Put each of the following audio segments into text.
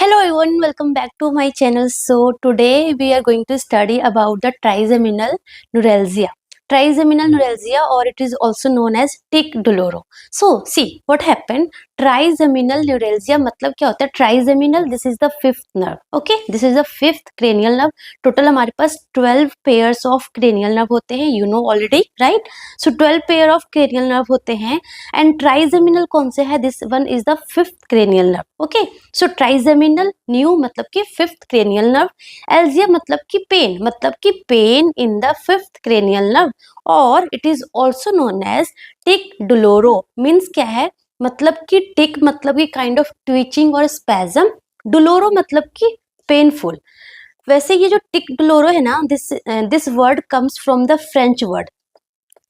Hello everyone, welcome back to my channel. So today we are going to study about the trigeminal neuralgia. Trigeminal neuralgia, or it is also known as tic douloureux. So see what happened. Trigeminal neuralgia मतलब क्या होता है? Trigeminal, this is the fifth nerve. Okay, this is the fifth cranial nerve. Total हमारे पास 12 pairs of cranial nerve होते हैं. You know already, right? So 12 pair of cranial nerve होते हैं. And trigeminal कौन से है? This one is the fifth cranial nerve. Okay, so trigeminal neu मतलब कि फिफ्थ क्रेनियल नर्व, एल्जिया मतलब कि pain in the fifth cranial nerve, और it is also known as tic douloureux. Means क्या है? मतलब कि टिक मतलब कि काइंड ऑफ ट्विचिंग और स्पैजम, डुलोरो मतलब कि पेनफुल. वैसे ये जो टिक डुलोरो है ना, this word comes from the French word.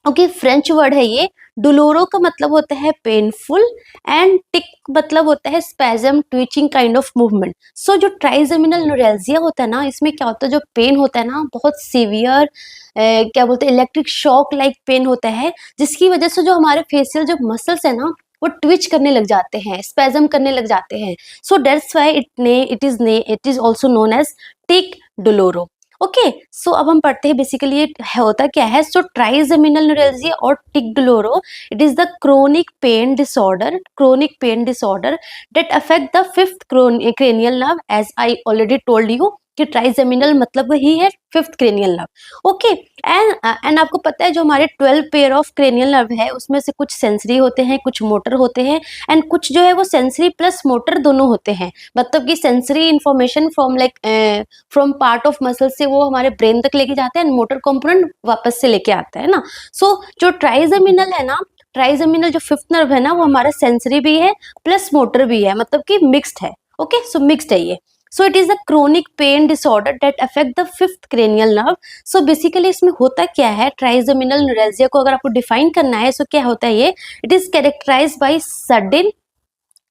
Okay, French word है ये. डुलोरो का मतलब होता है पेनफुल एंड टिक मतलब होता है spasm, twitching kind of movement. So जो ट्राइजेमिनल न्यूरैल्जिया होता है ना, इसमें क्या होता है, जो पेन होता है ना, बहुत सीवियर क्या बोलते हैं, इलेक्ट्रिक शॉक लाइक पेन होता है, जिसकी वजह से जो हमारे फेशियल जो मसल्स है ना, वो ट्विच करने लग जाते हैं, स्पैजम करने लग जाते हैं. So that's why it is also known as tic douloureux. Okay, so अब हम पढ़ते हैं बेसिकली ये होता क्या है. सो ट्राइजेमिनल न्यूरैल्जिया और tic douloureux, it is the chronic pain disorder that affect the fifth cranial nerve. As I already told you कि ट्राइजेमिनल मतलब वही है fifth cranial nerve. Okay, and आपको पता है जो हमारे 12 पेयर ऑफ क्रेनियल नर्व है, उसमें से कुछ सेंसरी होते हैं, कुछ मोटर होते हैं, एंड कुछ जो है वो सेंसरी प्लस मोटर दोनों होते हैं. मतलब कि sensory information from part of muscle से वो हमारे ब्रेन तक लेके जाते हैं, एंड मोटर कंपोनेंट वापस से लेके आता है ना. सो जो ट्राइजेमिनल है ना, ट्राइजेमिनल जो फिफ्थ नर्व है ना, वो हमारा सेंसरी भी है प्लस मोटर भी है, मतलब कि मिक्स्ड है. ओके, सो मिक्स्ड है ये. So it is a chronic pain disorder that affect the fifth cranial nerve. So basically इसमें होता क्या है, ट्राइजेमिनल न्यूरैल्जिया को अगर आपको डिफाइन करना है, सो क्या होता है ये, it is characterised by sudden,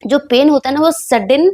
जो पेन होता है ना वो सडन,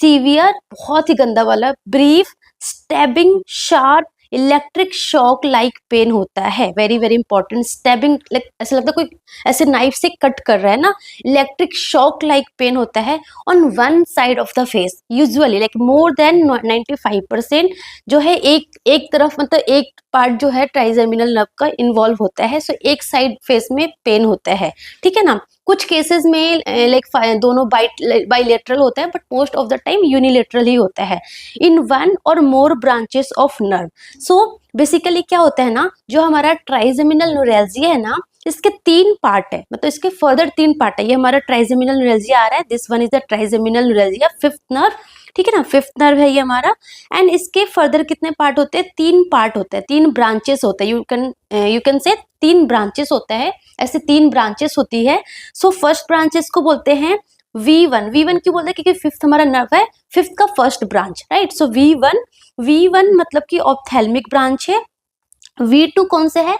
सीवियर, बहुत ही गंदा वाला, brief, stabbing, sharp, electric shock like pain होता है. Very very important. Stabbing like ऐसा लगता है कोई ऐसे नाइफ से कट कर रहा है ना. इलेक्ट्रिक शॉक लाइक पेन होता है on one side of the face, usually like more than 95% जो है एक तरफ, मतलब एक पार्ट जो है ट्राइजेमिनल नर्व का इन्वॉल्व होता है. सो एक साइड फेस में पेन होता है, ठीक है ना. कुछ केसेस में लाइक दोनों बाइलेटरल होता है, but most of the time unilateral ही होता है in one or more branches of nerve. So basically क्या होता है ना, जो हमारा ट्राइजेमिनल न्यूरैल्जिया है ना, इसके 3 पार्ट है, मतलब इसके फर्दर 3 पार्ट है. ये हमारा ट्राइजेमिनल न्यूरैल्जिया आ रहा है, this one is the trigeminal neuralgia fifth nerve, ठीक है ना, फिफ्थ नर्व है ये हमारा. एंड इसके फर्दर कितने पार्ट होते हैं? 3 पार्ट होते हैं, 3 ब्रांचेस होते हैं. यू कैन से 3 ब्रांचेस होता है, ऐसे 3 ब्रांचेस होती है. सो फर्स्ट ब्रांचेस को बोलते हैं V1. V1 क्यों बोलते हैं? क्योंकि फिफ्थ हमारा नर्व है, फिफ्थ का फर्स्ट ब्रांच, राइट. सो V1 मतलब कि ऑप्थेल्मिक ब्रांच है. V2 कौन से है?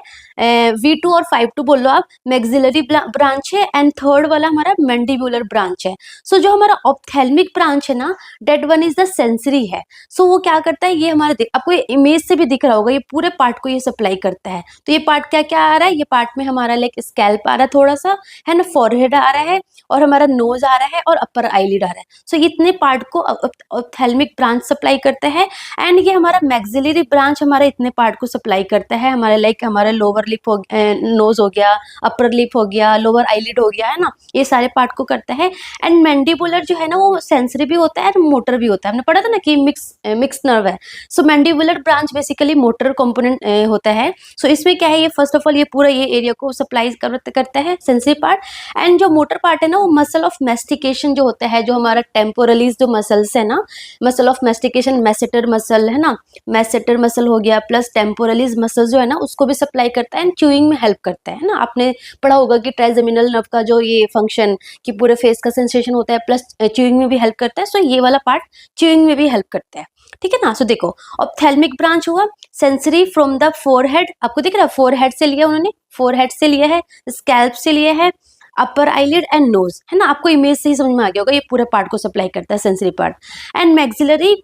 V2 और 5 बोल लो आप, मैक्सिलरी ब्रांच है. एंड थर्ड वाला हमारा मैंडिबुलर ब्रांच है. सो जो हमारा ऑप्थेल्मिक ब्रांच है ना, that one is the sensory है. सो वो क्या करता है, ये हमारा आपको इमेज से भी दिख रहा होगा, ये पूरे पार्ट को ये सप्लाई करता है. तो ये पार्ट क्या क्या आ रहा है? ये पार्ट में हमारा लाइक स्कैल्प आ रहा है, थोड़ा सा है ना, फॉरहेड आ रहा है, और हमारा नोज आ रहा है, और अपर आईलिड आ रहा है. सो इतने पार्ट को ऑप्थेल्मिक ब्रांच सप्लाई करता है. एंड ये हमारा मैक्सिलरी ब्रांच हमारा इतने पार्ट को सप्लाई करता है, हमारे लाइक हमारा लोअर लिप हो, नोज हो गया, अपर लिप हो गया, लोअर आईलिड हो गया, है ना, ये सारे पार्ट को करता है. एंड मैंडिबुलर जो है ना, वो सेंसरी भी होता है और मोटर भी होता है. हमने पढ़ा था ना कि मिक्स नर्व है. So mandibular branch basically motor component होता है. सो इसमें क्या है, ये फर्स्ट ऑफ ऑल ये पूरा ये एरिया को सप्लाई करता है, सेंसरी पार्ट. एंड जो मोटर पार्ट है ना, वो मसल ऑफ मैस्टिकेशन जो होता है, जो हमारा टेम्पोरलीज जो मसल्स है ना, muscle of mastication, masseter muscle है ना, मैसेटर मसल हो गया, प्लस टेम्पोरलीज मसल जो है ना, उसको भी सप्लाई करता है एंड च्यूइंग में हेल्प करता है ना. आपने पढ़ा होगा कि ट्राइजेमिनल नर्व का जो ये फंक्शन कि पूरे फेस का सेंसेशन होता है, प्लस च्यूइंग में भी हेल्प करता है. सो ये वाला पार्ट च्यूइंग में भी हेल्प करता है, ठीक है ना. सो देखो, ऑप्थेल्मिक ब्रांच हुआ, सेंसरी फ्रॉम द फोरहेड, आपको दिख रहा है फोरहेड से लिया उन्होंने, फोरहेड से लिया है, स्कैल्प से लिया है, अपर आईलिड एंड नोज, है ना. आपको इमेज से ही समझ में आ गया होगा, ये पूरे पार्ट को सप्लाई करता है, sensory part. And maxillary,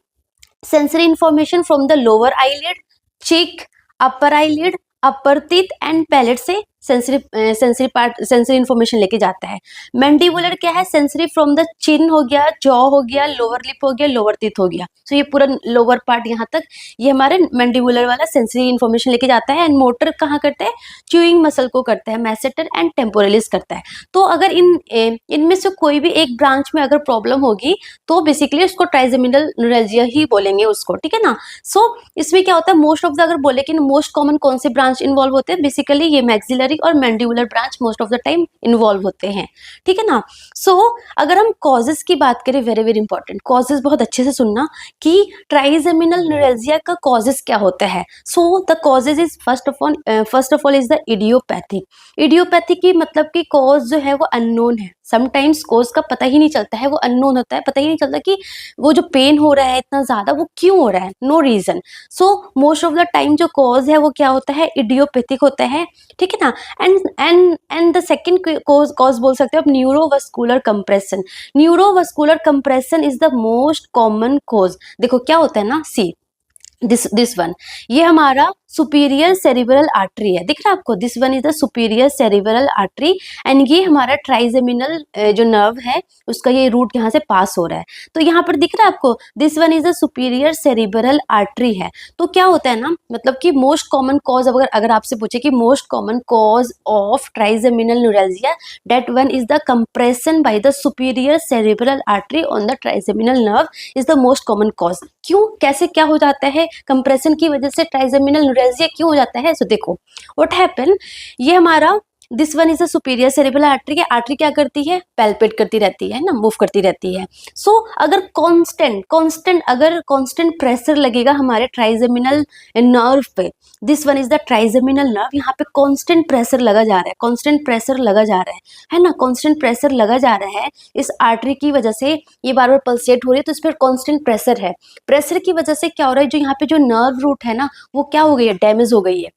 sensory information from the lower eyelid, cheek, upper eyelid, upper teeth and palate से सेंसरी इंफॉर्मेशन लेके जाता है। मैंडिबुलर क्या है, सेंसरी फ्रॉम द चिन हो गया, जॉ हो गया, लोअर लिप हो गया, लोअर टीथ हो गया। सो ये पूरा लोअर पार्ट यहाँ तक ये हमारे मैंडिबुलर वाला सेंसरी इंफॉर्मेशन लेके जाता है। एंड मोटर कहाँ करते हैं, च्यूइंग मसल को करता है, मैसेटर एंड टेम्पोरलिस करता है। तो अगर इनमें से कोई भी एक ब्रांच में अगर प्रॉब्लम होगी तो बेसिकली उसको ट्राइजेमिनल न्यूरैल्जिया ही बोलेंगे उसको, ठीक है ना। सो इसमें क्या होता है, मोस्ट ऑफ द अगर बोले कि मोस्ट कॉमन कौन से ब्रांच इन्वॉल्व होते हैं, बेसिकली ये मैक्सिलरी और mandibular branch most of the time involve होते हैं, ठीक है ना। सो अगर हम कॉजेज की बात करें, वेरी वेरी इंपॉर्टेंट, कॉजेज बहुत अच्छे से सुनना कि ट्राइजेमिनल न्यूरैल्जिया का कॉजेज क्या होता है। So the causes is first of all is the idiopathic. Idiopathic की मतलब कि कॉज जो है वो अननोन है। समटाइम्स कॉज का पता ही नहीं चलता है, वो अननोन होता है, पता ही नहीं चलता कि वो जो पेन हो रहा है इतना ज्यादा वो क्यों हो रहा है, no reason. So most of the time जो कॉज है वो क्या होता है, इडियोपैथिक होता है, ठीक है ना। एंड द सेकंड कॉज बोल सकते हो आप, neurovascular compression. Neurovascular compression is the most common cause. देखो क्या होता है ना, सी दिस वन, ये हमारा सुपीरियर सेरिब्रल आर्टरी है, दिख रहा है आपको, this one is the superior cerebral artery. And ये हमारा ट्राइजेमिनल जो नर्व है उसका ये रूट यहाँ से पास हो रहा है। तो यहाँ पर दिख रहा है आपको, this one is the superior cerebral artery है। तो क्या होता है ना, मतलब कि मोस्ट कॉमन कॉज, अगर आपसे पूछे कि most common cause of trigeminal neuralgia, that one is the compression by the superior cerebral artery on the trigeminal nerve is the most common cause. क्यों, कैसे, क्या हो जाता है, कंप्रेशन की वजह से ट्राइजेमिनल न्यूरैल्जिया क्यों हो जाता है। सो देखो व्हाट हैपन, ये हमारा this one is a superior cerebral artery के, आर्टरी क्या करती है, पैल्पेट करती रहती है ना, मूव करती रहती है। सो अगर कांस्टेंट प्रेशर लगेगा हमारे ट्राइजेमिनल नर्व पे, this one is the trigeminal nerve, यहाँ पे कांस्टेंट प्रेशर लगा जा रहा है, कांस्टेंट प्रेशर लगा जा रहा है ना, कांस्टेंट प्रेशर लगा जा रहा है इस आर्टरी की वजह से, ये बार बार पल्सेट हो रही है तो इस पर कांस्टेंट प्रेशर है। प्रेशर की वजह से क्या हो रहा है, जो यहाँ पे जो नर्व रूट है ना वो क्या हो गई है, डैमेज हो गई है,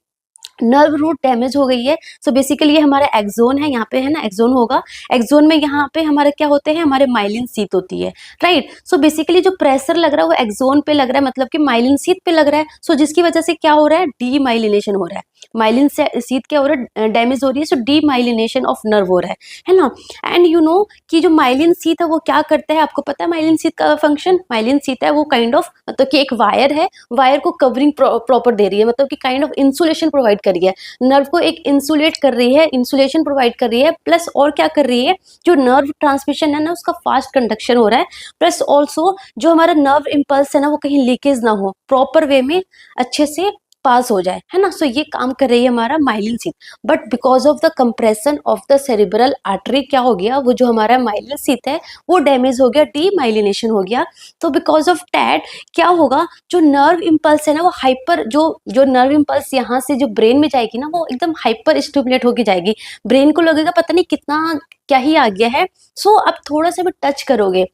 नर्व रूट डैमेज हो गई है। सो बेसिकली ये हमारा एक्सोन है, यहाँ पे है ना एक्सोन होगा, एक्सोन में यहाँ पे हमारे क्या होते हैं, हमारे माइलिन शीथ होती है, राइट। सो बेसिकली जो प्रेशर लग रहा है वो एक्सोन पे लग रहा है, मतलब कि माइलिन शीथ पे लग रहा है। सो जिसकी वजह से क्या हो रहा है, डीमाइलिनेशन हो रहा है, माइलिन शीथ क्या हो रहा है, डैमेज हो रही है। सो डीमाइलिनेशन ऑफ नर्व हो रहा है ना। एंड यू नो कि जो माइलिन शीथ है वो क्या करता है, आपको पता है माइलिन शीथ का फंक्शन, माइलिन शीथ है वो काइंड ऑफ, मतलब कि एक वायर है, वायर को कवरिंग प्रॉपर दे रही है, मतलब कि काइंड ऑफ इंसुलेशन प्रोवाइड कर रही है, नर्व को एक इंसुलेट कर रही है, इंसुलेशन प्रोवाइड कर रही है, प्लस और क्या कर रही है, जो नर्व ट्रांसमिशन है ना उसका फास्ट कंडक्शन हो रहा है, प्लस ऑल्सो जो हमारा नर्व इम्पल्स है ना वो कहीं लीकेज ना हो, प्रॉपर वे में अच्छे से पास हो जाए, है ना। सो ये काम कर रही है हमारा myelin sheath. But because of the compression of the cerebral artery क्या हो गया, वो जो हमारा माइलिन शीथ है वो डैमेज हो गया, डीमाइलिनेशन हो गया। तो बिकॉज ऑफ दैट क्या होगा, जो नर्व इम्पल्स है ना वो हाइपर, जो नर्व इम्पल्स यहाँ से जो ब्रेन में जाएगी ना वो एकदम हाइपर स्टिमुलेट होके जाएगी, ब्रेन को लगेगा पता नहीं कितना क्या ही आ गया है। सो अब थोड़ा सा भी टच करोगे,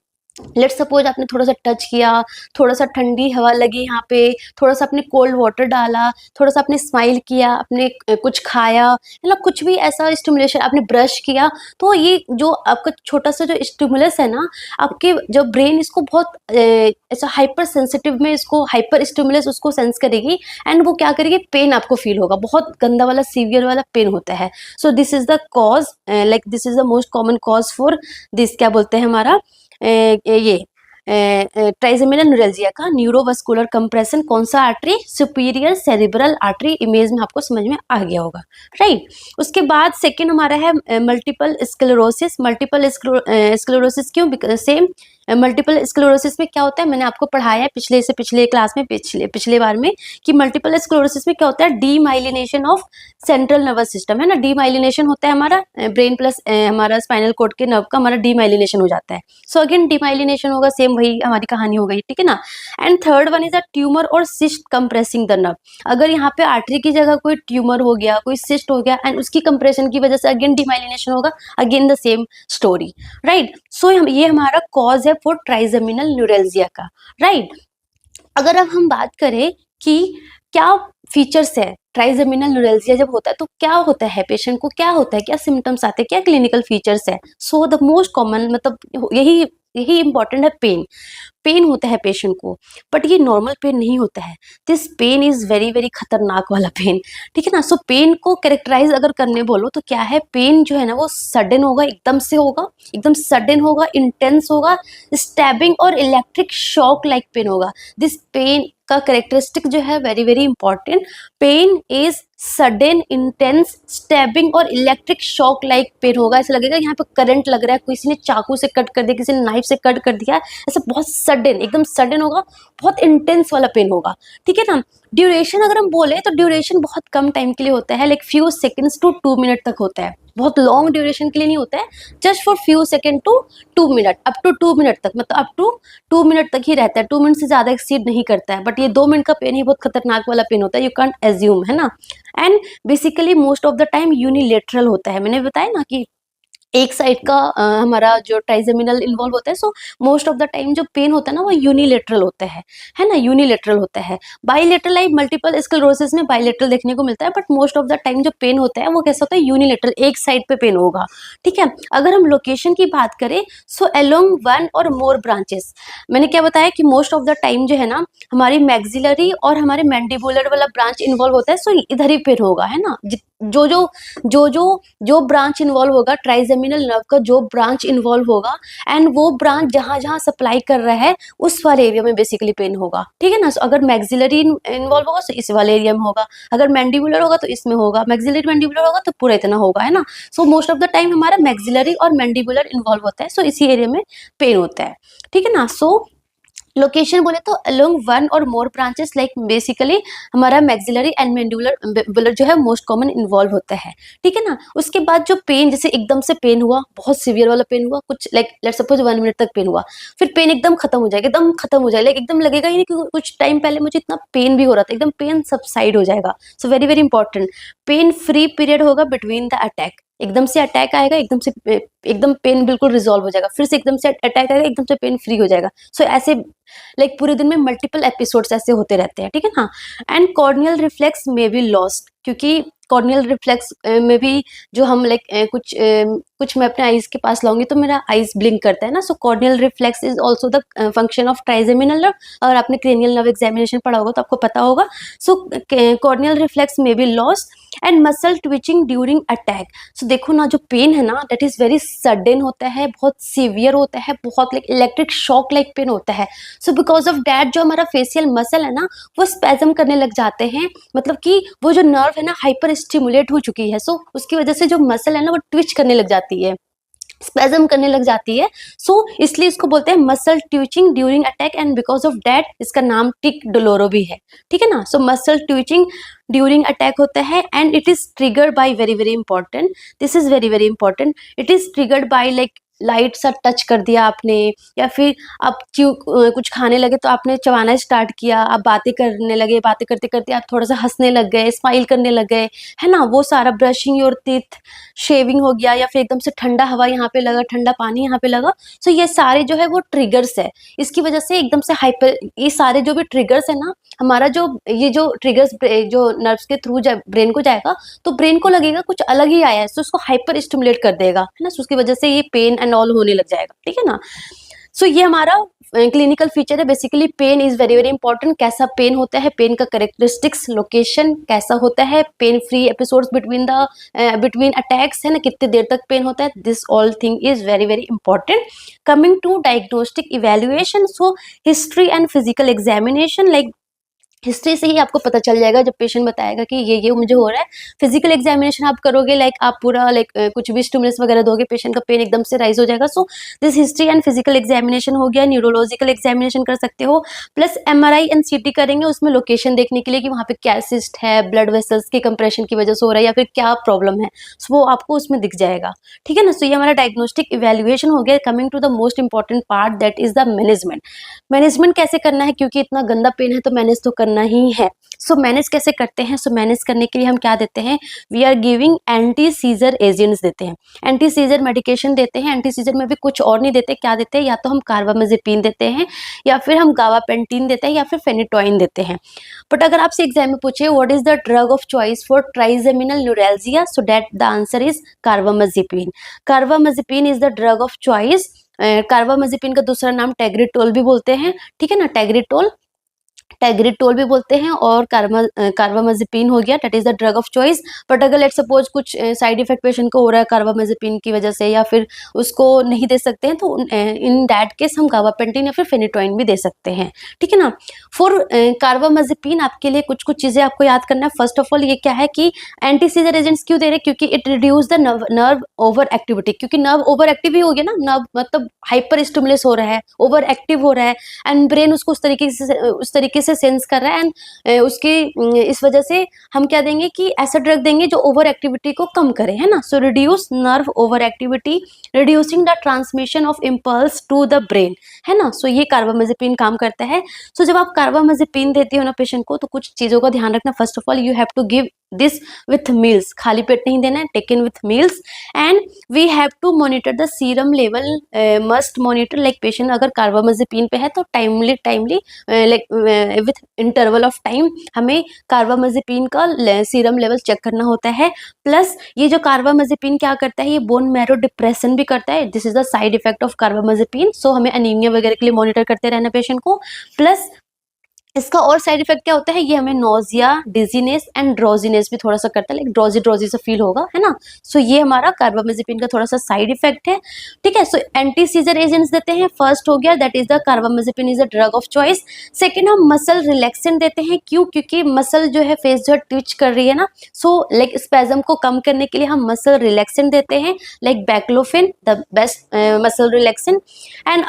लेट सपोज आपने थोड़ा सा टच किया, थोड़ा सा ठंडी हवा लगी यहाँ पे, थोड़ा सा आपने कोल्ड वाटर डाला, थोड़ा सा आपने स्माइल किया, आपने कुछ खाया, मतलब कुछ भी ऐसा स्टिमुलेशन, आपने ब्रश किया, तो ये जो आपका छोटा सा जो स्टिमुलस है ना, आपके जो ब्रेन इसको बहुत ऐसा हाइपर सेंसिटिव में, इसको हाइपर स्टिमुलस उसको सेंस करेगी एंड वो क्या करेगी, पेन आपको फील होगा, बहुत गंदा वाला सीवियर वाला पेन होता है। So this is the cause, like this is the most common cause for this, क्या बोलते हैं हमारा ये ट्राइजेमिनल न्यूरैल्जिया का न्यूरोवस्कुलर कंप्रेशन, कौन सा artery, superior cerebral artery, image में आपको समझ में आ गया होगा, राइट। उसके बाद सेकंड हमारा है मल्टीपल स्क्लेरोसिस। मल्टीपल स्क्लेरोसिस क्यों, सेम मल्टीपल स्क्लेरोसिस में क्या होता है, मैंने आपको पढ़ाया है पिछले क्लास में, पिछले बार में, कि मल्टीपल स्क्लेरोसिस में क्या होता है, demyelination of central nervous system, है ना, डीमाइलिनेशन होता है हमारा ब्रेन प्लस हमारा स्पाइनल कॉर्ड के नर्व का हमारा डीमाइलिनेशन हो जाता है। सो अगेन डीमाइलिनेशन होगा, सेम वही हमारी कहानी हो गई, ठीक है ना। And third one is a tumour और सिस्ट कंप्रेसिंग द नर्व। अगर यहाँ पे आर्टरी की जगह कोई ट्यूमर हो गया, कोई सिस्ट हो गया एंड उसकी कंप्रेशन की वजह से अगेन डीमाइलिनेशन होगा, again the same story, right. So ये हमारा कॉज है फॉर ट्राइजेमिनल न्यूरैल्जिया का, राइट। अगर अब हम बात करें कि क्या फीचर्स है ट्राइजेमिनल न्यूरैल्जिया जब होता है तो क्या होता है, पेशेंट को क्या होता है, क्या सिम्टम्स आते हैं, क्या क्लिनिकल फीचर्स है। सो द मोस्ट कॉमन, मतलब यही इंपॉर्टेंट है, पेन। पेन होता है पेशेंट को, बट ये नॉर्मल पेन नहीं होता है। This pain is very very खतरनाक वाला पेन, ठीक है ना। सो पेन को कैरेक्टराइज अगर करने बोलो तो क्या है, पेन जो है ना वो सडन होगा, एकदम से होगा, एकदम सडन होगा, इंटेंस होगा, स्टैबिंग और इलेक्ट्रिक शॉक लाइक पेन होगा। दिस पेन का कैरेक्टरिस्टिक जो है very very important, pain is sudden, intense, stabbing और इलेक्ट्रिक शॉक लाइक पेन होगा। ऐसा लगेगा यहाँ पे करंट लग रहा है, किसी ने चाकू से कट कर दिया, किसी ने नाइफ से कट कर दिया, ऐसा बहुत सडन, एकदम सडन होगा, बहुत इंटेंस वाला पेन होगा, ठीक है ना। ड्यूरेशन अगर हम बोले तो ड्यूरेशन बहुत कम टाइम के लिए होता है, like few seconds to 2 minute तक होता है, बहुत लॉन्ग ड्यूरेशन के लिए नहीं होता है, just for few second to 2 minute, up to 2 minute तक, मतलब अप टू 2 मिनट तक ही रहता है, 2 मिनट से ज्यादा एक्सीड नहीं करता है। बट ये 2 मिनट का पेन ही बहुत खतरनाक वाला पेन होता है, यू कैंट एज्यूम, है ना। And basically most of the time unilateral होता है, मैंने बताया ना कि एक साइड का हमारा जो ट्राइजेमिनल इन्वॉल्व होता है। सो मोस्ट ऑफ द टाइम जो पेन होता है ना वो यूनिलेटरल होता है ना, यूनिलेटरल होता है। बाइलेटरल लाइक मल्टीपल स्क्लेरोसिस में बाइलेटरल देखने को मिलता है, but most of the time जो पेन होता है वो कैसा होता है, यूनिलेटरल, एक साइड पे पेन होगा, ठीक है। अगर हम लोकेशन की बात करें, so along one or more branches, मैंने क्या बताया कि मोस्ट ऑफ द टाइम जो है ना हमारी मैक्सिलरी और हमारे मैंडिबुलर वाला ब्रांच इन्वॉल्व होता है, सो इधर ही पेन होगा, है ना। जो जो जो जो जो ब्रांच इन्वॉल्व होगा, ट्राइजेमिनल नर्व का जो ब्रांच इन्वॉल्व होगा, एंड वो ब्रांच जहां जहां सप्लाई कर रहा है उस वाले एरिया में बेसिकली पेन होगा, ठीक है ना। so, अगर मैक्सिलरी इन्वॉल्व होगा तो इस वाले एरिया में होगा, अगर मैंडिबुलर होगा तो इसमें होगा, मैक्सिलरी मैंडिबुलर होगा तो पूरा इतना होगा, है ना। सो मोस्ट ऑफ द टाइम हमारा मैक्सिलरी और मैंडिबुलर इन्वॉल्व होता है, सो इसी एरिया में पेन होता है, ठीक है ना। सो लोकेशन बोले तो along one or more branches, like basically हमारा मैक्सिलरी एंड मैंडिबुलर जो है मोस्ट कॉमन इन्वॉल्व होता है, ठीक है ना। उसके बाद जो पेन, जैसे एकदम से पेन हुआ, बहुत सीवियर वाला पेन हुआ, कुछ लाइक लेट्स सपोज 1 मिनट तक पेन हुआ, फिर पेन एकदम खत्म हो जाएगा, एकदम खत्म हो जाएगा, लाइक एकदम लगेगा ही नहीं कि कुछ टाइम पहले मुझे इतना पेन भी हो रहा था, एकदम पेन सबसाइड हो जाएगा। So very very important, pain free period होगा बिटवीन द अटैक, एकदम से अटैक आएगा, एकदम से एकदम पेन बिल्कुल रिजॉल्व हो जाएगा, फिर से एकदम से अटैक आएगा, एकदम से पेन फ्री हो जाएगा। सो ऐसे लाइक पूरे दिन में मल्टीपल एपिसोड्स ऐसे होते रहते हैं, ठीक है ना। एंड कॉर्नियल रिफ्लेक्स में बी लॉस्ट, क्योंकि कॉर्नियल रिफ्लेक्स में भी जो हम लाइक कुछ मैं अपने आईज के पास लाऊंगी तो मेरा आईज ब्लिंक करता है ना। So corneal reflex is also the function of trigeminal nerve, और आपने क्रेनियल नर्व एग्जामिनेशन पढ़ा होगा तो आपको पता होगा। सो कॉर्नियल रिफ्लेक्स में be lost and muscle twitching during attack. So देखो ना, जो पेन है ना दैट इज वेरी सडन होता है, बहुत सीवियर होता है, बहुत like electric shock like pain होता है। सो बिकॉज ऑफ डैट जो हमारा फेशियल मसल है ना वो स्पैजम करने लग जाते हैं, मतलब कि वो जो नर्व है ना हाइपर स्टिमुलेट हो चुकी है, सो उसकी वजह से जो मसल है ना वो ट्विच करने लग जाती है, स्पैजम करने लग जाती है। सो इसलिए इसको बोलते हैं muscle twitching during attack, and because of that इसका नाम टिक डोलोरो भी है, ठीक है ना। सो मसल ट्विचिंग ड्यूरिंग अटैक होता है, and it is triggered by very very important, this is very very important, it is triggered by like light सा टच कर दिया आपने, या फिर आप कुछ खाने लगे तो आपने चबाना स्टार्ट किया, आप बातें करने लगे, बातें करते करते आप थोड़ा सा हंसने लग गए, स्माइल करने लग गए, है ना। वो सारा ब्रशिंग योर टीथ, शेविंग हो गया, या फिर एकदम से ठंडा हवा यहाँ पे लगा, ठंडा पानी यहाँ पे लगा। सो ये सारे जो है वो ट्रिगर्स है, इसकी वजह से एकदम से हाइपर, ये सारे जो भी ट्रिगर्स है ना, हमारा जो ये जो ट्रिगर्स जो नर्व्स के थ्रू ब्रेन को जाएगा तो ब्रेन को लगेगा कुछ अलग ही आया है, तो उसको हाइपर स्टिमुलेट कर देगा, है ना। सो उसकी वजह से ये पेन एंड ऑल होने लग जाएगा, ठीक है ना। सो ये हमारा क्लिनिकल फीचर है। Basically pain is very very important, कैसा पेन होता है, पेन का करेक्टरिस्टिक्स, लोकेशन कैसा होता है, pain free episodes between attacks, है ना, कितनी देर तक पेन होता है, this all thing is very very important. Coming to diagnostic evaluation, so history and physical examination, like history से ही आपको पता चल जाएगा, जब पेशेंट बताएगा कि ये मुझे हो रहा है। फिजिकल एग्जामिनेशन आप करोगे, लाइक आप पूरा लाइक कुछ भी स्टिमुलस वगैरह दोगे, पेशेंट का पेन एकदम से राइज हो जाएगा। So this history and physical examination हो गया। न्यूरोलॉजिकल एग्जामिनेशन कर सकते हो, प्लस एमआरआई एंड सीटी करेंगे उसमें लोकेशन देखने के लिए कि वहाँ पे क्या सिस्ट है, ब्लड वेसल्स के कंप्रेशन की वजह से हो रहा है, या फिर क्या प्रॉब्लम है, सो वो आपको उसमें दिख जाएगा, ठीक है ना। सो ये हमारा डायग्नोस्टिक इवेल्युएशन हो गया। Coming to the most important part, that is the management. Management कैसे करना है, क्योंकि इतना गंदा पेन है तो मैनेज तो करना ही है। सो मैनेज कैसे करते हैं, सो मैनेज करने के लिए हम क्या देते हैं, we are giving anti seizure agents देते हैं, एंटी सीजर मेडिकेशन देते हैं। एंटी सीजर में भी कुछ और नहीं देते, क्या देते हैं, या तो हम कार्बामेजेपिन देते हैं, या फिर हम गावापेंटिन देते हैं, या फिर फेनिटोइन देते हैं। बट अगर आपसे एग्जाम में पूछे what is the drug of choice for trigeminal neuralgia, so that the answer is carbamazepine. Carbamazepine is the drug of choice carbamazepine का दूसरा नाम टेग्रिटोल भी बोलते हैं, ठीक है ना, टेग्रिटोल भी बोलते हैं, और कार्बामेजेपिन हो गया, that is the drug of choice. But अगर लेट सपोज कुछ साइड इफेक्ट पेशेंट को हो रहा है कार्बामेजेपिन की वजह से, या फिर उसको नहीं दे सकते हैं, तो इन दैट केस हम गाबापेंटिन या फिर फेनिटोइन भी दे सकते हैं, ठीक है ना। फॉर कार्बामेजेपिन आपके लिए कुछ कुछ चीजें आपको याद करना है। फर्स्ट ऑफ ऑल ये क्या है कि एंटी सीजर एजेंट्स क्यों दे रहे हैं, क्योंकि it reduce the nerve over activity, क्योंकि नर्व ओवर एक्टिव ही हो गया ना, नर्व मतलब हाइपर स्टिमुलस हो रहा है, ओवर एक्टिव हो रहा है, एंड ब्रेन उसको उस तरीके से सेंस कर रहा है, एंड इस वजह से हम क्या देंगे कि ऐसा ड्रग देंगे जो ओवर एक्टिविटी को कम करे, है ना। So reduce nerve over activity, reducing the transmission of impulse to the brain, है ना। सो ये कार्बामेजेपिन काम करता है। सो जब आप कार्बामेजेपिन देते हो ना पेशेंट को, तो कुछ चीजों का ध्यान रखना। First of all you have to give this with meals, खाली पेट नहीं देना है, taken with meals, and we have to monitor the serum level, must monitor, like patient अगर कार्बामेजेपिन पे है तो timely like with interval of time हमें कार्बामेजेपिन का सीरम लेवल चेक करना होता है। प्लस ये जो कार्बामेजेपिन क्या करता है, ये बोन मैरो डिप्रेशन भी करता है, this is the side effect of carbamazepine. So हमें एनीमिया वगैरह के लिए मॉनिटर करते रहना पेशेंट को। प्लस इसका और साइड इफेक्ट क्या होता है, ये हमें नोजिया, डिजीनेस एंड ड्रोजीनेस भी थोड़ा सा करता है, लाइक ड्रोजी सा फील होगा, है ना। सो ये हमारा कार्बामेजेपिन का थोड़ा सा साइड इफेक्ट है, ठीक है। सो एंटी सीजर एजेंट्स देते हैं, फर्स्ट हो गया that is the carbamazepine is a drug of choice. Second हम मसल रिलैक्सेंट देते हैं, क्यों, क्योंकि मसल जो है फेस जो है ट्विच कर रही है ना, सो लाइक स्पैजम को कम करने के लिए हम मसल रिलैक्सेंट देते हैं, like baclofen the best muscle relaxant. And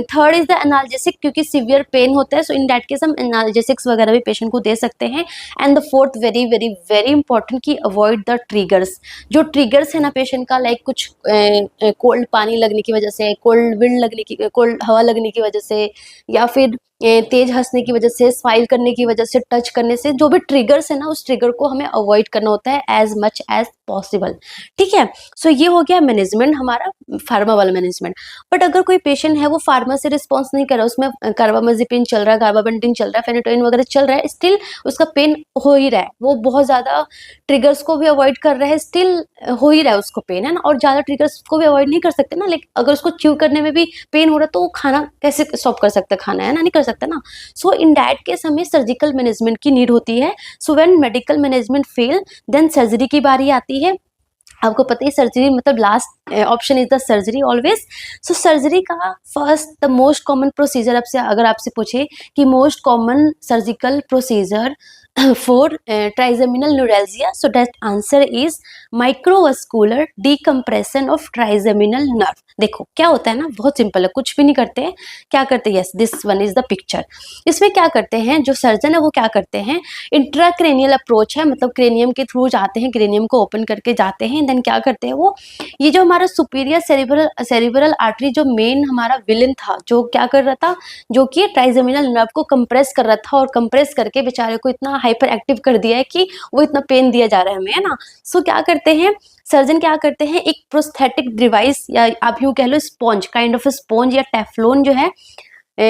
third is the analgesic, क्योंकि सीवियर पेन होता है, सो इन दैट केस हम एनाल्जेसिक्स वगैरह भी पेशेंट को दे सकते हैं। And the fourth very very very important की अवॉइड द ट्रिगर्स, जो ट्रिगर्स है ना पेशेंट का, लाइक कुछ कोल्ड पानी लगने की वजह से, कोल्ड विंड लगने की, कोल्ड हवा लगने की वजह से, या फिर तेज हंसने की वजह से, स्माइल करने की वजह से, टच करने से, जो भी ट्रिगर्स है ना उस ट्रिगर को हमें अवॉइड करना होता है एज मच एज पॉसिबल, ठीक है। सो ये हो गया मैनेजमेंट हमारा, फार्मा वाला मैनेजमेंट। बट अगर कोई पेशेंट है वो फार्मा से रिस्पॉन्स नहीं कर रहा, उसमें कार्बामेजेपिन चल रहा है, कार्बापेंटिन चल रहा है, फेनिटोइन वगैरह चल रहा है, स्टिल उसका पेन हो ही रहा है, वो बहुत ज्यादा ट्रिगर्स को भी अवॉइड कर रहा है, स्टिल हो ही रहा है उसको पेन, है ना। और ज्यादा ट्रिगर्स को भी अवॉइड नहीं कर सकते ना, लाइक अगर उसको च्यू करने में भी पेन हो रहा है तो वो खाना कैसे स्टॉप कर सकता है, खाना, है ना, नहीं कर सकता ना। सो इन दैट केस हमें सर्जिकल मैनेजमेंट की नीड होती है। So when medical management fail then surgery की बारी आती है। आपको पता ही सर्जरी मतलब last option is the surgery always. So surgery का first the most common procedure, आपसे अगर आपसे पूछे कि most common surgical procedure for trigeminal neuralgia, so that answer is microvascular decompression of trigeminal nerve. देखो क्या होता है ना, बहुत सिंपल है, कुछ भी नहीं करते हैं, क्या करते हैं, yes this one is the picture. इसमें क्या करते हैं, जो सर्जन है वो क्या करते हैं, इंट्राक्रेनियल अप्रोच है, मतलब क्रेनियम के थ्रू जाते हैं, क्रेनियम को ओपन करके जाते हैं, देन क्या करते हैं वो, ये जो हमारा सुपीरियर सेरिब्रल आर्टरी जो मेन हमारा विलन था, जो क्या कर रहा था, जो कि ट्राइजेमिनल नर्व को कंप्रेस कर रहा था, और कंप्रेस करके बेचारे को इतना हाइपर एक्टिव कर दिया है कि वो इतना पेन दिया जा रहा है हमें, है ना। सो क्या करते हैं सर्जन, क्या करते हैं, एक प्रोस्थेटिक डिवाइस या आप यूँ कह लो स्पॉन्ज, काइंड ऑफ स्पॉन्ज या टेफ्लॉन जो है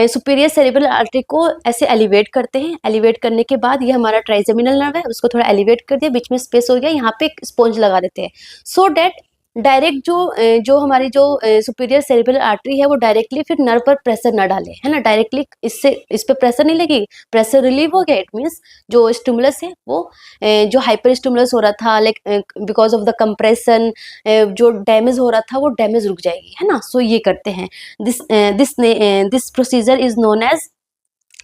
सुपीरियर सेरिब्रल आर्टरी को ऐसे एलिवेट करते हैं। एलिवेट करने के बाद ये हमारा ट्राइजेमिनल नर्व है, उसको थोड़ा एलिवेट कर दिया, बीच में स्पेस हो गया, यहाँ पे एक स्पॉन्ज लगा देते हैं, सो डेट डायरेक्ट जो हमारी जो सुपीरियर सेरिब्रल आर्टरी है वो डायरेक्टली फिर नर्व पर प्रेशर ना डाले, है ना, डायरेक्टली इससे इस पे प्रेशर नहीं लगी, प्रेशर रिलीव हो गया, इट मीन्स जो स्टिमुलस है वो जो हाइपर स्टिमुलस हो रहा था, like because of the compression जो डैमेज हो रहा था वो डैमेज रुक जाएगी, है ना। सो ये करते हैं, this procedure is known as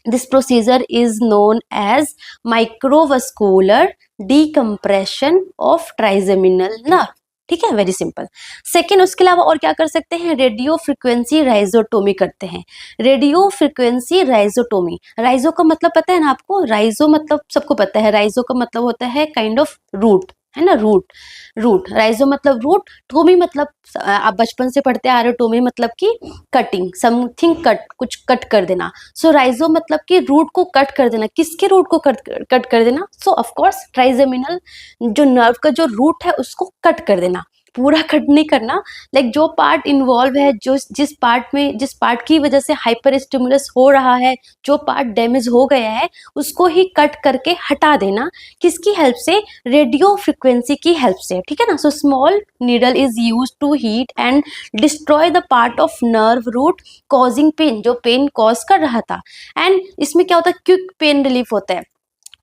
This procedure is known as microvascular decompression of trigeminal nerve, ठीक है, वेरी सिंपल। सेकेंड, उसके अलावा और क्या कर सकते हैं, रेडियो फ्रिक्वेंसी राइजोटोमी करते हैं। रेडियो फ्रिक्वेंसी राइजोटोमी, राइजो का मतलब पता है ना आपको, राइजो मतलब सबको पता है, राइजो का मतलब होता है काइंड ऑफ रूट, है ना, रूट राइजो मतलब रूट, टोमी मतलब आप बचपन से पढ़ते आ रहे हो, टोमी मतलब कि कटिंग, समथिंग कट, कुछ कट कर देना। सो राइजो मतलब कि रूट को कट कर देना, किसके रूट को कट कर देना, सो ऑफ कोर्स ट्राइजेमिनल जो नर्व का जो रूट है उसको कट कर देना। पूरा कट नहीं करना, लाइक जो पार्ट इन्वॉल्व है, जो जिस पार्ट की वजह से हाइपर स्टिमुलस हो रहा है, जो पार्ट डैमेज हो गया है, उसको ही कट करके हटा देना। किसकी हेल्प से? रेडियो फ्रिक्वेंसी की हेल्प से, ठीक है ना। So small needle is use to heat and destroy the part of nerve root causing pain, जो पेन कॉज कर रहा था। एंड इसमें क्या होता है? क्विक पेन रिलीफ होता है,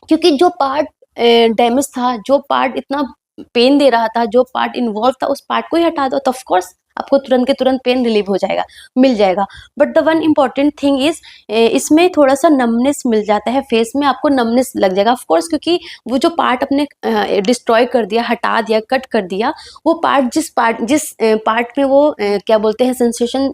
क्योंकि जो पार्ट डैमेज था, जो पार्ट इतना पेन दे रहा था, जो पार्ट इन्वॉल्व था, उस पार्ट को ही हटा दो तो ऑफ कोर्स आपको तुरंत के तुरंत पेन रिलीव हो जाएगा, मिल जाएगा। But the one important thing is, इसमें थोड़ा सा नमनेस मिल जाता है, फेस में आपको नमनेस लग जाएगा ऑफ कोर्स, क्योंकि वो जो पार्ट अपने डिस्ट्रॉय कर दिया, हटा दिया, कट कर दिया, वो पार्ट जिस पार्ट में वो क्या बोलते हैं सेंसेशन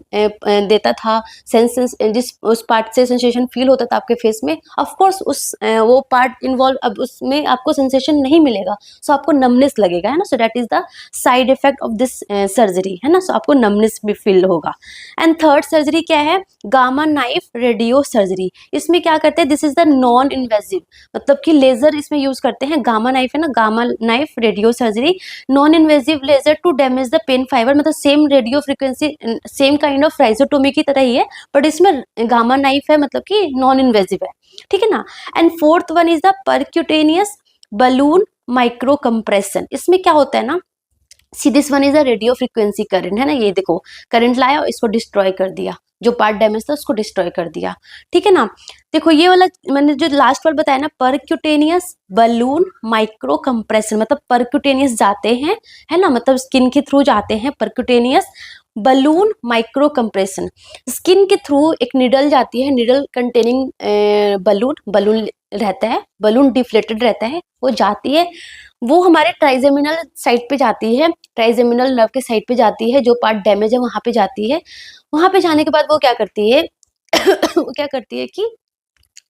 देता था, जिस उस पार्ट से सेंसेशन फील होता था आपके फेस में, ऑफ कोर्स वो पार्ट इन्वॉल्व, अब उसमें आपको सेंसेशन नहीं मिलेगा, सो आपको नमनेस लगेगा, है ना। So that is the side effect of this surgery, है ना। सो आपको नमनेस भी फील होगा। एंड थर्ड सर्जरी क्या है? Gamma knife radio surgery. इसमें क्या करते हैं? This is the non invasive, मतलब कि लेजर इसमें यूज करते हैं। गामा नाइफ है ना, gamma knife radiosurgery, non invasive laser to damage the pain fibre, मतलब same radiofrequency, same kind of rhizotomy की तरह ही है, बट इसमें गामा नाइफ है, मतलब कि नॉन इन्वेजिव है, ठीक है ना। And fourth one is the percutaneous balloon micro compression. इसमें क्या होता है ना, see this one is a radio frequency current, है ना। ये देखो, करंट लाया और इसको डिस्ट्रॉय कर दिया, जो पार्ट डैमेज था उसको डिस्ट्रॉय कर दिया, ठीक है ना। देखो ये वाला मैंने जो लास्ट वर्ड बताया ना, परक्यूटेनियस बलून माइक्रो कंप्रेशन, मतलब परक्यूटेनियस जाते हैं, है ना, मतलब स्किन के थ्रू जाते हैं, percutaneous balloon micro compression. Skin के थ्रू एक निडल जाती है, निडल कंटेनिंग बलून रहता है, बलून डिफ्लेटेड रहता है, वो जाती है, वो हमारे ट्राइजेमिनल साइड पे जाती है, ट्राइजेमिनल नर्व के साइड पे जाती है, जो पार्ट डैमेज है वहां पे जाती है। वहां पे जाने के बाद वो क्या करती है वो क्या करती है कि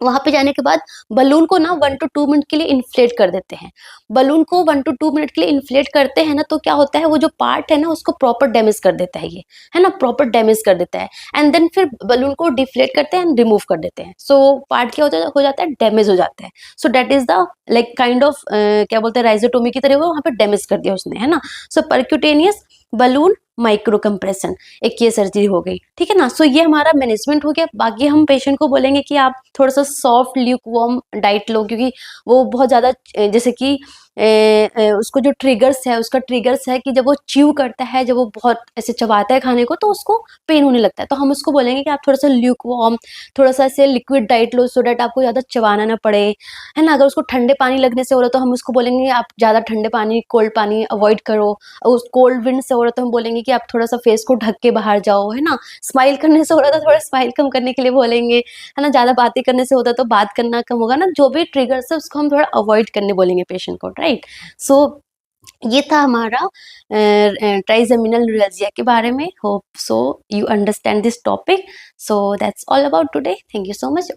वहां पे जाने के बाद बलून को ना 1 to 2 मिनट के लिए इन्फ्लेट कर देते हैं। बलून को 1 to 2 मिनट के लिए इन्फ्लेट करते हैं ना, तो क्या होता है, वो जो पार्ट है ना उसको प्रॉपर डैमेज कर देता है, ये है ना, प्रॉपर डैमेज कर देता है। एंड देन फिर बलून को डिफ्लेट करते हैं एंड रिमूव कर देते हैं, सो पार्ट क्या हो जाता है, डैमेज हो जाता है। So that is the like kind of क्या बोलते हैं, राइजोटोमी की तरह वो वहां पे डैमेज कर दिया उसने, है ना। सो परक्यूटेनियस बलून माइक्रो कंप्रेशन, एक ये सर्जरी हो गई, ठीक है ना। सो ये हमारा मैनेजमेंट हो गया। बाकी हम पेशेंट को बोलेंगे कि आप थोड़ा सा सॉफ्ट ल्यूक वार्म डाइट लो, क्योंकि वो बहुत ज़्यादा जैसे कि उसको जो ट्रिगर्स है, उसका ट्रिगर्स है कि जब वो च्यू करता है, जब वो बहुत ऐसे चबाता है खाने को, तो उसको पेन होने लगता है। तो हम उसको बोलेंगे कि आप थोड़ा सा ल्यूक वार्म, थोड़ा सा ऐसे liquid diet low, so that आपको ज़्यादा चबाना ना पड़े, है ना। अगर उसको ठंडे पानी लगने से हो रहा है तो हम उसको बोलेंगे आप ज़्यादा ठंडे पानी, कोल्ड पानी अवॉइड करो। उस कोल्ड विंड से हो रहा है तो हम बोलेंगे कि आप थोड़ा सा फेस को ढक के बाहर जाओ, है ना। स्माइल करने से हो रहा था, थोड़ा स्माइल कम करने के लिए बोलेंगे, है ना। ज़्यादा बातें करने से होता तो बात करना कम होगा ना, जो भी ट्रिगर्स है उसको हम थोड़ा अवॉइड करने बोलेंगे पेशेंट को, राइट। सो ये था हमारा ट्राइजेमिनल न्यूरैल्जिया के बारे में। Hope so you understand this topic. So that's all about today. Thank you so much.